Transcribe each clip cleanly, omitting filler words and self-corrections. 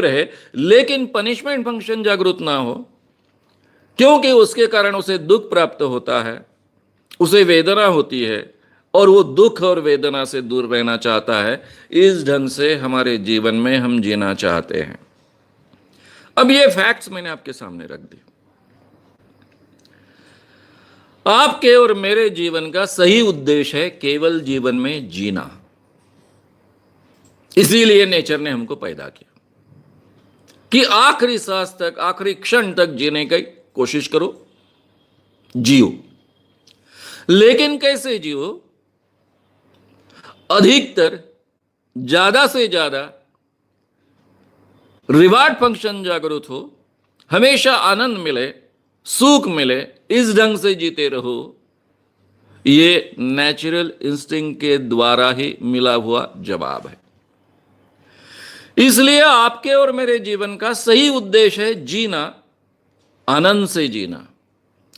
रहे लेकिन punishment function जागृत ना हो, क्योंकि उसके कारण उसे दुख प्राप्त होता है, उसे वेदना होती है और वो दुख और वेदना से दूर रहना चाहता है। इस ढंग से हमारे जीवन में हम जीना चाहते हैं। अब ये फैक्ट्स मैंने आपके सामने रख दिए। आपके और मेरे जीवन का सही उद्देश्य है केवल जीवन में जीना। इसीलिए नेचर ने हमको पैदा किया कि आखिरी सांस तक, आखिरी क्षण तक जीने की कोशिश करो, जियो। लेकिन कैसे जियो? अधिकतर, ज्यादा से ज्यादा रिवार्ड फंक्शन जागृत हो, हमेशा आनंद मिले, सुख मिले, इस ढंग से जीते रहो। ये नेचुरल इंस्टिंक्ट के द्वारा ही मिला हुआ जवाब है। इसलिए आपके और मेरे जीवन का सही उद्देश्य है जीना, आनंद से जीना,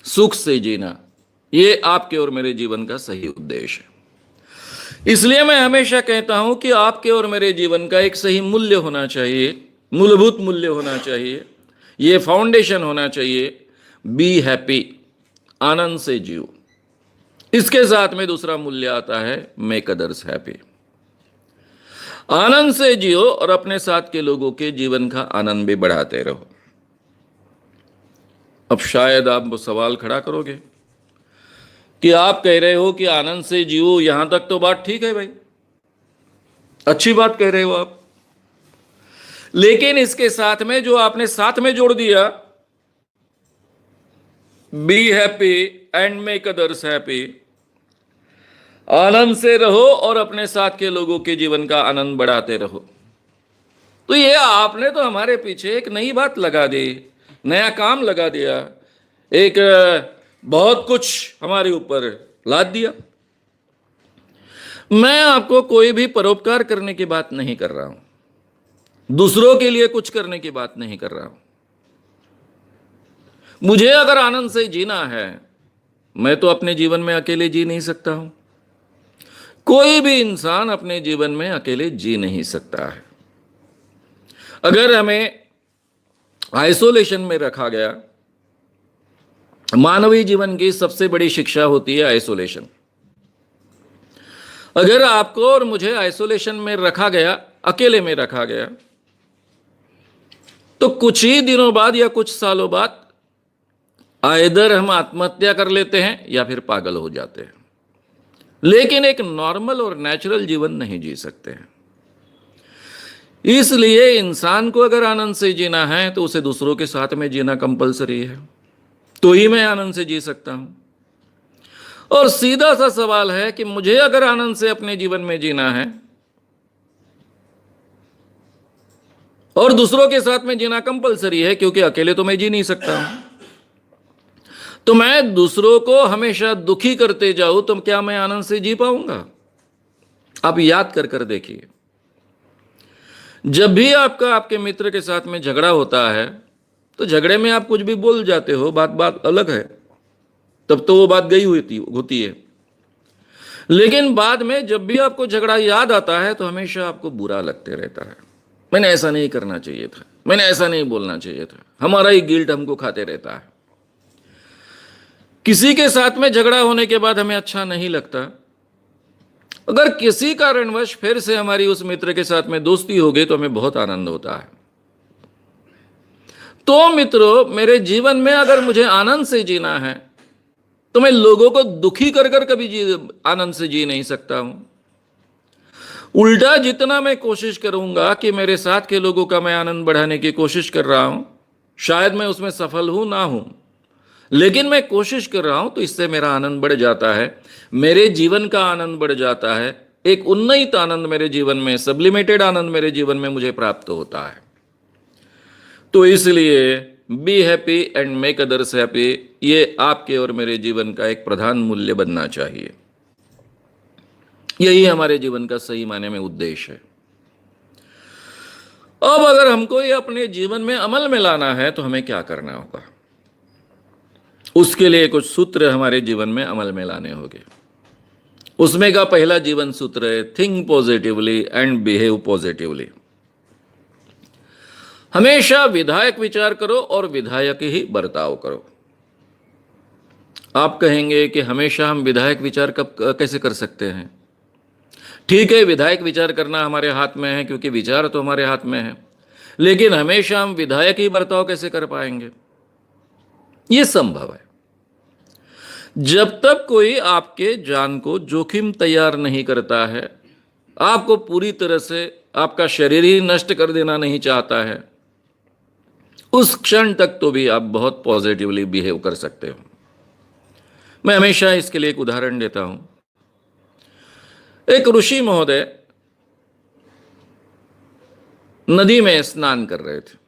सुख से जीना। ये आपके और मेरे जीवन का सही उद्देश्य है। इसलिए मैं हमेशा कहता हूं कि आपके और मेरे जीवन का एक सही मूल्य होना चाहिए, मूलभूत मूल्य होना चाहिए, ये फाउंडेशन होना चाहिए। बी हैप्पी, आनंद से जियो। इसके साथ में दूसरा मूल्य आता है मेक अदर्स हैप्पी। आनंद से जियो और अपने साथ के लोगों के जीवन का आनंद भी बढ़ाते रहो। अब शायद आप वो सवाल खड़ा करोगे कि आप कह रहे हो कि आनंद से जियो, यहां तक तो बात ठीक है भाई, अच्छी बात कह रहे हो आप, लेकिन इसके साथ में जो आपने साथ में जोड़ दिया, be happy and make others happy, आनंद से रहो और अपने साथ के लोगों के जीवन का आनंद बढ़ाते रहो, तो ये आपने तो हमारे पीछे एक नई बात लगा दी, नया काम लगा दिया, एक बहुत कुछ हमारे ऊपर लाद दिया। मैं आपको कोई भी परोपकार करने की बात नहीं कर रहा हूं, दूसरों के लिए कुछ करने की बात नहीं कर रहा हूं। मुझे अगर आनंद से जीना है, मैं तो अपने जीवन में अकेले जी नहीं सकता हूं। कोई भी इंसान अपने जीवन में अकेले जी नहीं सकता है। अगर हमें आइसोलेशन में रखा गया, मानवीय जीवन की सबसे बड़ी शिक्षा होती है आइसोलेशन। अगर आपको और मुझे आइसोलेशन में रखा गया, अकेले में रखा गया, तो कुछ ही दिनों बाद या कुछ सालों बाद आइदर हम आत्महत्या कर लेते हैं या फिर पागल हो जाते हैं, लेकिन एक नॉर्मल और नेचुरल जीवन नहीं जी सकते हैं। इसलिए इंसान को अगर आनंद से जीना है तो उसे दूसरों के साथ में जीना कंपलसरी है, तो ही मैं आनंद से जी सकता हूं। और सीधा सा सवाल है कि मुझे अगर आनंद से अपने जीवन में जीना है और दूसरों के साथ में जीना कंपलसरी है, क्योंकि अकेले तो मैं जी नहीं सकता हूं, तो मैं दूसरों को हमेशा दुखी करते जाऊं तो क्या मैं आनंद से जी पाऊंगा? आप याद कर कर देखिए, जब भी आपका आपके मित्र के साथ में झगड़ा होता है तो झगड़े में आप कुछ भी बोल जाते हो, बात अलग है, तब तो वो बात गई होती है, लेकिन बाद में जब भी आपको झगड़ा याद आता है तो हमेशा आपको बुरा लगते रहता है। मैंने ऐसा नहीं करना चाहिए था, मैंने ऐसा नहीं बोलना चाहिए था, हमारा ही गिल्ट हमको खाते रहता है। किसी के साथ में झगड़ा होने के बाद हमें अच्छा नहीं लगता, अगर किसी कारणवश फिर से हमारी उस मित्र के साथ में दोस्ती हो गई तो हमें बहुत आनंद होता है। तो मित्रों, मेरे जीवन में अगर मुझे आनंद से जीना है तो मैं लोगों को दुखी कर कर कभी आनंद से जी नहीं सकता हूं। उल्टा जितना मैं कोशिश करूंगा कि मेरे साथ के लोगों का मैं आनंद बढ़ाने की कोशिश कर रहा हूं, शायद मैं उसमें सफल हूं ना हूं, लेकिन मैं कोशिश कर रहा हूं, तो इससे मेरा आनंद बढ़ जाता है, मेरे जीवन का आनंद बढ़ जाता है, एक उन्नत आनंद मेरे जीवन में, सब्लिमेटेड आनंद मेरे जीवन में मुझे प्राप्त होता है। तो इसलिए B happy and make others happy, ये आपके और मेरे जीवन का एक प्रधान मूल्य बनना चाहिए। यही हमारे जीवन का सही मायने में उद्देश्य है। अब अगर हमको ये अपने जीवन में अमल में लाना है तो हमें क्या करना होगा? उसके लिए कुछ सूत्र हमारे जीवन में अमल में लाने होंगे। उसमें का पहला जीवन सूत्र है think positively and behave positively. हमेशा विधायक विचार करो और विधायक ही बर्ताव करो। आप कहेंगे कि हमेशा हम विधायक विचार कब कैसे कर सकते हैं? ठीक है, विधायक विचार करना हमारे हाथ में है, क्योंकि विचार तो हमारे हाथ में है, लेकिन हमेशा हम विधायक ही बर्ताव कैसे कर पाएंगे? यह संभव है जब तक कोई आपके जान को जोखिम तैयार नहीं करता है, आपको पूरी तरह से आपका शरीर ही नष्ट कर देना नहीं चाहता है, उस क्षण तक तो भी आप बहुत पॉजिटिवली बिहेव कर सकते हो। मैं हमेशा इसके लिए एक उदाहरण देता हूं। एक ऋषि महोदय नदी में स्नान कर रहे थे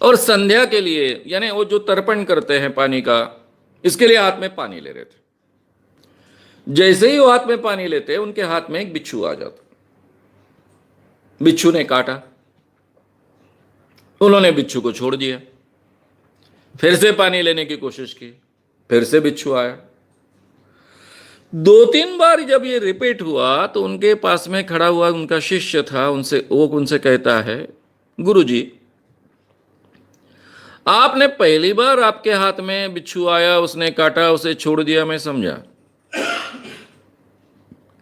और संध्या के लिए, यानी वो जो तर्पण करते हैं पानी का, इसके लिए हाथ में पानी ले रहे थे। जैसे ही वो हाथ में पानी लेते, उनके हाथ में एक बिच्छू आ जाता। बिच्छू ने काटा, उन्होंने बिच्छू को छोड़ दिया, फिर से पानी लेने की कोशिश की, फिर से बिच्छू आया। 2-3 बार जब ये रिपीट हुआ तो उनके पास में खड़ा हुआ उनका शिष्य था, उनसे कहता है, गुरुजी, आपने पहली बार आपके हाथ में बिच्छू आया, उसने काटा, उसे छोड़ दिया, मैं समझा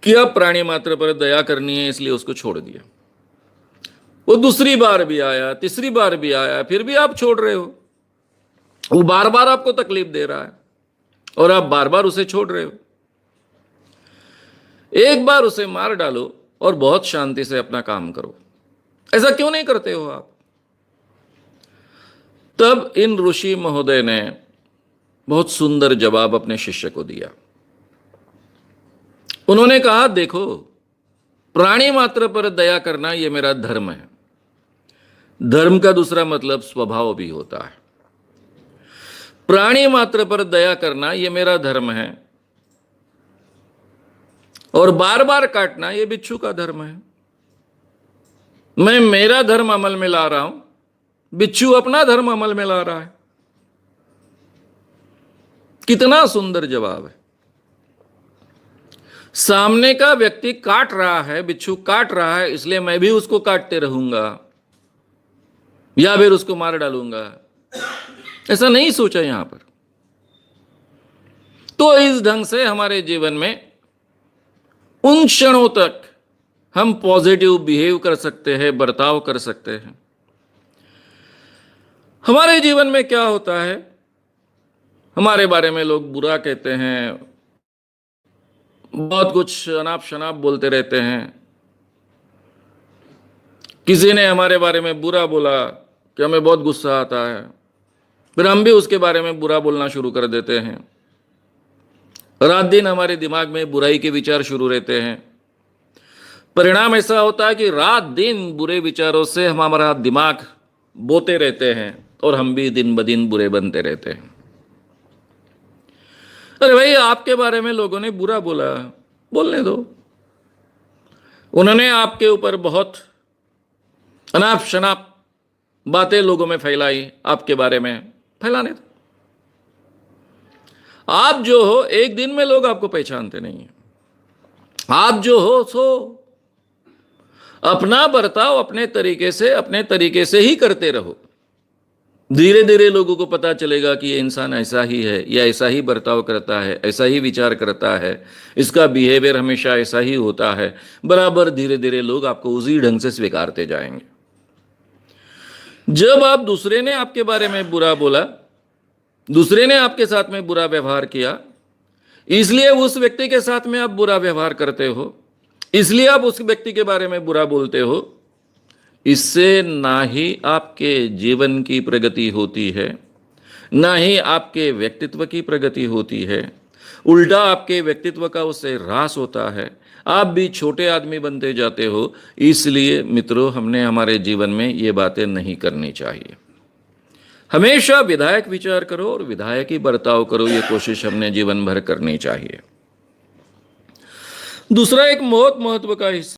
कि अब प्राणी मात्र पर दया करनी है, इसलिए उसको छोड़ दिया। वो दूसरी बार भी आया, तीसरी बार भी आया, फिर भी आप छोड़ रहे हो। वो बार बार आपको तकलीफ दे रहा है और आप बार बार उसे छोड़ रहे हो। एक बार उसे मार डालो और बहुत शांति से अपना काम करो। ऐसा क्यों नहीं करते हो आप? तब इन ऋषि महोदय ने बहुत सुंदर जवाब अपने शिष्य को दिया। उन्होंने कहा, देखो, प्राणी मात्र पर दया करना यह मेरा धर्म है। धर्म का दूसरा मतलब स्वभाव भी होता है। प्राणी मात्र पर दया करना यह मेरा धर्म है और बार बार काटना यह बिच्छू का धर्म है। मैं मेरा धर्म अमल में ला रहा हूं, बिच्छू अपना धर्म अमल में ला रहा है। कितना सुंदर जवाब है। सामने का व्यक्ति काट रहा है, बिच्छू काट रहा है, इसलिए मैं भी उसको काटते रहूंगा या फिर उसको मार डालूंगा, ऐसा नहीं सोचा यहां पर। तो इस ढंग से हमारे जीवन में उन क्षणों तक हम पॉजिटिव बिहेव कर सकते हैं, बर्ताव कर सकते हैं। हमारे जीवन में क्या होता है, हमारे बारे में लोग बुरा कहते हैं, बहुत कुछ अनाप शनाप बोलते रहते हैं। किसी ने हमारे बारे में बुरा बोला कि हमें बहुत गुस्सा आता है, फिर हम भी उसके बारे में बुरा बोलना शुरू कर देते हैं। रात दिन हमारे दिमाग में बुराई के विचार शुरू रहते हैं। परिणाम ऐसा होता है कि रात दिन बुरे विचारों से हमारा दिमाग बोते रहते हैं और हम भी दिन ब दिन बुरे बनते रहते हैं। अरे भाई, आपके बारे में लोगों ने बुरा बोला, बोलने दो। उन्होंने आपके ऊपर बहुत अनाप शनाप बातें लोगों में फैलाई, आपके बारे में फैलाने दो। आप जो हो, एक दिन में लोग आपको पहचानते नहीं है। आप जो हो सो अपना बर्ताव अपने तरीके से ही करते रहो। धीरे धीरे लोगों को पता चलेगा कि ये इंसान ऐसा ही है, या ऐसा ही बर्ताव करता है, ऐसा ही विचार करता है, इसका बिहेवियर हमेशा ऐसा ही होता है। बराबर धीरे धीरे लोग आपको उसी ढंग से स्वीकारते जाएंगे। जब आप दूसरे ने आपके बारे में बुरा बोला, दूसरे ने आपके साथ में बुरा व्यवहार किया, इसलिए उस व्यक्ति के साथ में आप बुरा व्यवहार करते हो, इसलिए आप उस व्यक्ति के बारे में बुरा बोलते हो, इससे ना ही आपके जीवन की प्रगति होती है, ना ही आपके व्यक्तित्व की प्रगति होती है। उल्टा आपके व्यक्तित्व का उससे ह्रास होता है। आप भी छोटे आदमी बनते जाते हो। इसलिए मित्रों, हमने हमारे जीवन में ये बातें नहीं करनी चाहिए। हमेशा विधायक विचार करो और विधायक ही बर्ताव करो, ये कोशिश हमने जीवन भर करनी चाहिए। दूसरा एक बहुत महत्व का हिस्सा